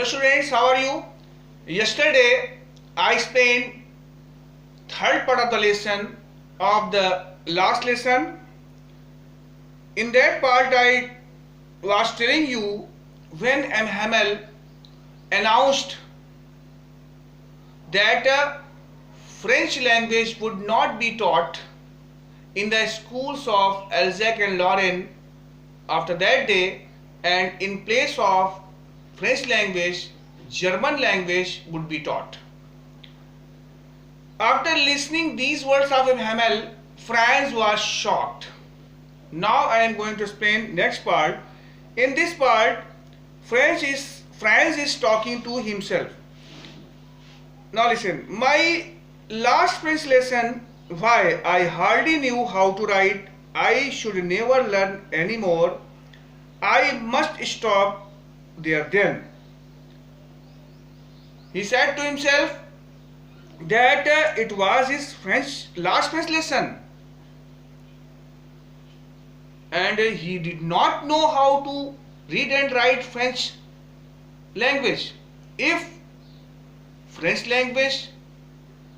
Hello students, how are you? Yesterday I spent third part of the lesson of the last lesson. In that part I was telling you when M. Hamel announced that French language would not be taught in the schools of Alsace and Lorraine after that day, and in place of French language, German language would be taught. After listening these words of Hamel, Franz was shocked. Now I am going to explain next part. In this part, Franz is talking to himself. Now listen, my last French lesson, why I hardly knew how to write, I should never learn anymore, I must stop there then. He said to himself that it was his last French lesson, and he did not know how to read and write French language. If French language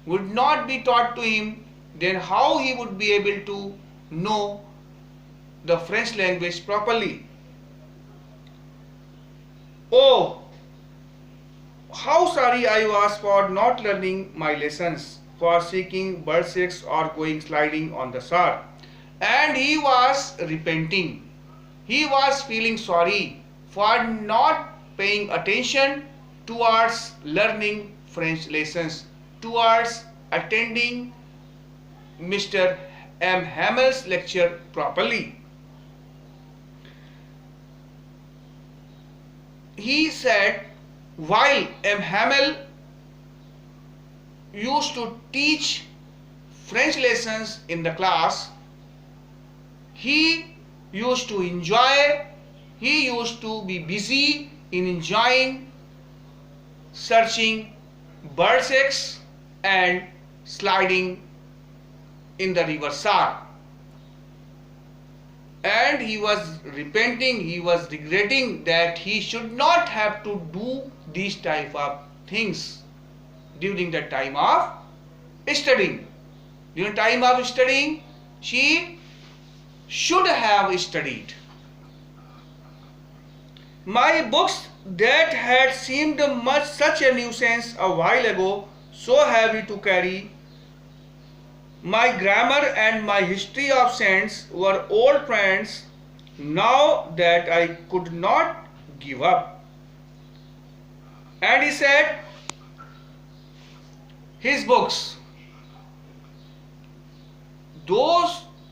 would not be taught to him, then how he would be able to know the French language properly? Oh, how sorry I was for not learning my lessons, for seeking bird's eggs or going sliding on the shore. And he was repenting. He was feeling sorry for not paying attention towards learning French lessons, towards attending Mr. M. Hamel's lecture properly. He said, while M. Hamel used to teach French lessons in the class, he used to enjoy, he used to be busy in enjoying searching bird's eggs and sliding in the river Saar. And he was repenting, he was regretting that he should not have to do these type of things during the time of studying. During time of studying, she should have studied. My books that had seemed such a nuisance a while ago, so heavy to carry, my grammar and my history of sense were old friends now that I could not give up. And he said, his books,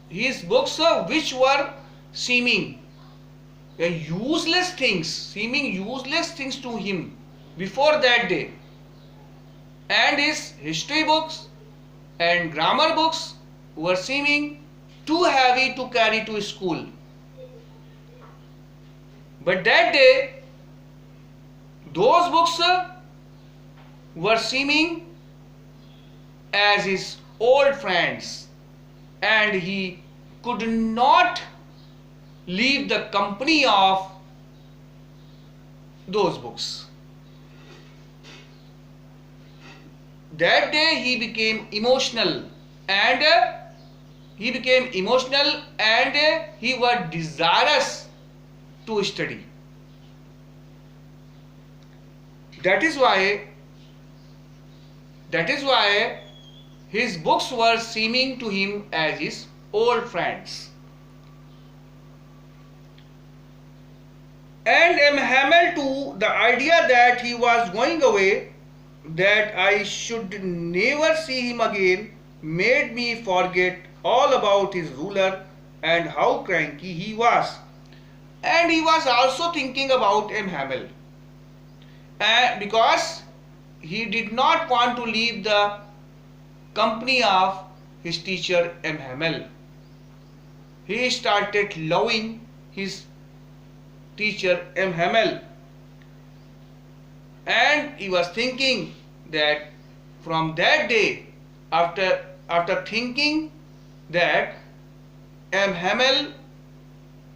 his books which were seeming useless things to him before that day, and his history books and grammar books were seeming too heavy to carry to school. But that day, those books were seeming as his old friends, and he could not leave the company of those books. That day he became emotional, and he was desirous to study. That is why his books were seeming to him as his old friends. And M. Hamel too, the idea that he was going away, that I should never see him again, made me forget all about his ruler and how cranky he was. And he was also thinking about M. Hamel, because he did not want to leave the company of his teacher M. Hamel. He started loving his teacher M. Hamel, and he was thinking that from that day, after thinking that M. Hamel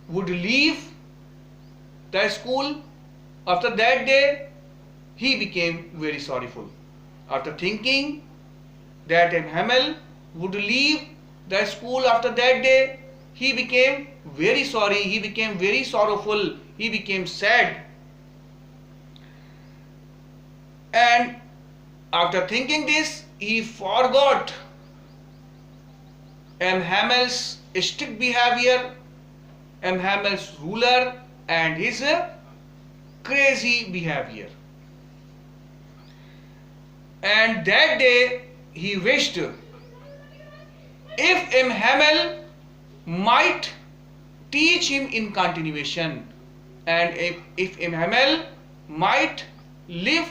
would leave the school, after that day he became very sorrowful. After thinking that Hamel would leave the school after that day, he became very sorry, he became very sorrowful, he became sad. And after thinking this, he forgot Hamel's strict behavior, Hamel's ruler, and his crazy behavior. And that day he wished if Hamel might teach him in continuation, and if Hamel might live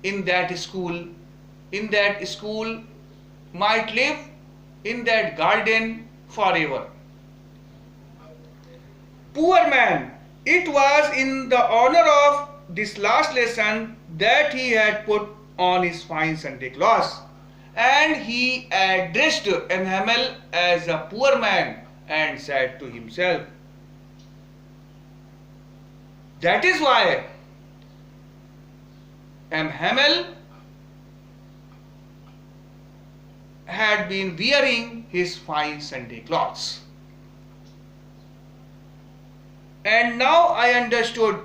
in that school, might live in that garden forever. Poor man, it was in the honor of this last lesson that he had put on his fine Sunday clothes, and he addressed Hamel as a poor man and said to himself, that is why Hamel had been wearing his fine Sunday clothes. And now I understood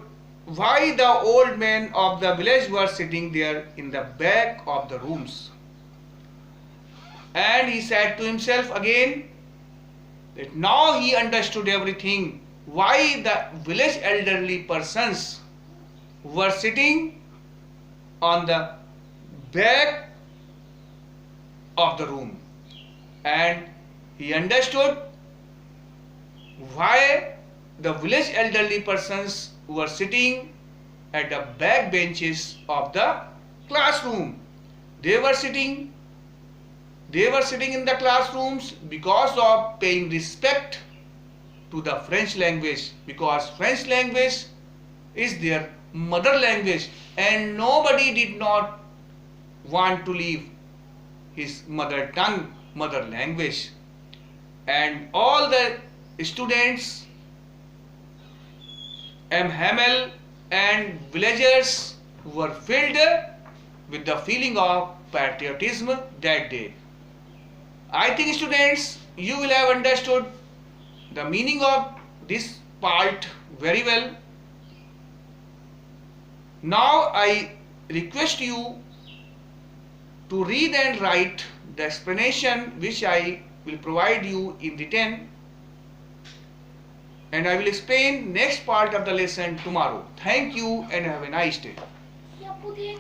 why the old men of the village were sitting there in the back of the rooms. And he said to himself again that now he understood everything, why the village elderly persons were sitting on the back of the room. And he understood why the village elderly persons were sitting at the back benches of the classroom. They were sitting in the classrooms because of paying respect to the French language, because French language is their mother language, and nobody did not want to leave his mother tongue, mother language. And all the students, Hamel and villagers were filled with the feeling of patriotism that day. I think students, you will have understood the meaning of this part very well. Now I request you to read and write the explanation which I will provide you in written, and I will explain next part of the lesson tomorrow. Thank you and have a nice day.